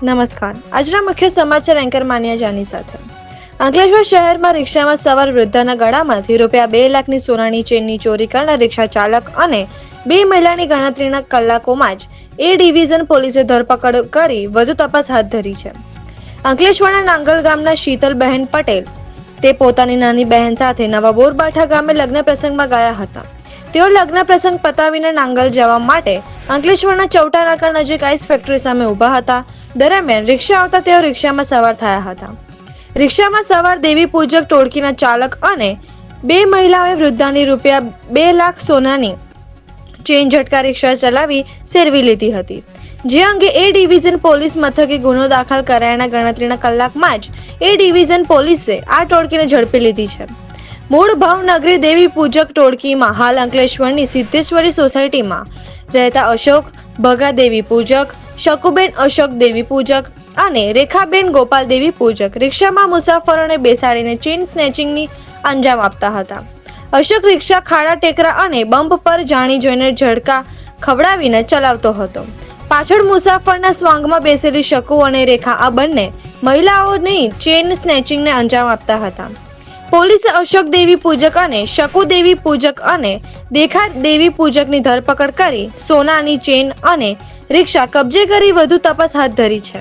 નમસ્કાર. આજના મુખ્ય સમાચાર એન્કર માન્યા જાની સાથે. અંકલેશ્વર શહેરમાં રિક્ષામાં સવાર વૃદ્ધાના ગળામાંથી ₹2 લાખની સોનાની ચેનની ચોરી કરનાર રિક્ષા ચાલક અને 2 મહિલાની ગણતરીના કલાકોમાં જ એ ડિવિઝન પોલીસે ધરપકડ કરી વધુ તપાસ હાથ ધરી છે. અંકલેશ્વરના નાંગલ ગામના શીતલબહેન પટેલ તે પોતાની નાની બહેન સાથે નવા બોરબાઠા ગામે લગ્ન પ્રસંગમાં ગયા હતા. તેઓ લગ્ન પ્રસંગ પતાવીને નાંગલ જવા માટે અંકલેશ્વરના ચૌટા નાકા નજીક આઈસ ફેક્ટરી સામે ઊભા હતા. દરમિયાન રિક્ષા આવતા તેઓ રિક્ષામાં સવાર થયા હતા. રિક્ષામાં સવાર દેવી પૂજક ટોળકીના ચાલક અને 2 મહિલાઓએ વૃદ્ધાની ₹2 લાખ સોનાની ચેન ઝટકા રિક્ષા ચલાવી સેરવી લીધી હતી. જે અંગે એ ડિવિઝન પોલીસ મથકે ગુનો દાખલ કરાયાના ગણતરીના કલાકમાં જ એ ડિવિઝન પોલીસે આ ટોળકીને ઝડપી લીધી છે. મૂળ ભાવનગરી દેવી પૂજક ટોળકીમાં હાલ અંકલેશ્વરની સિદ્ધેશ્વરી સોસાયટીમાં રહેતા અશોક ભગા દેવી પૂજક, શકુબેન અશોક દેવી પૂજક અને રેખાબેન ગોપાલ દેવી પૂજક રિક્ષામાં મુસાફરોને બેસાડીને ચેઇન સ્નેચિંગની અંજામ આપતા હતા. અશોક રિક્ષા ખાડા ટેકરા અને બમ્પ પર જાણી જોઈને ઝડકા ખવડાવીને ચલાવતો હતો. પાછળ મુસાફરના સ્વાંગમાં બેસેલી શકુ અને રેખા આ બંને મહિલાઓની ચેઇન સ્નેચિંગને અંજામ આપતા હતા. પોલીસે અશોક દેવી પૂજક અને શકુ દેવી પૂજક અને દેખા દેવી પૂજકની ધરપકડ કરી સોનાની ચેન અને રિક્ષા કબજે કરી વધુ તપાસ હાથ ધરી છે.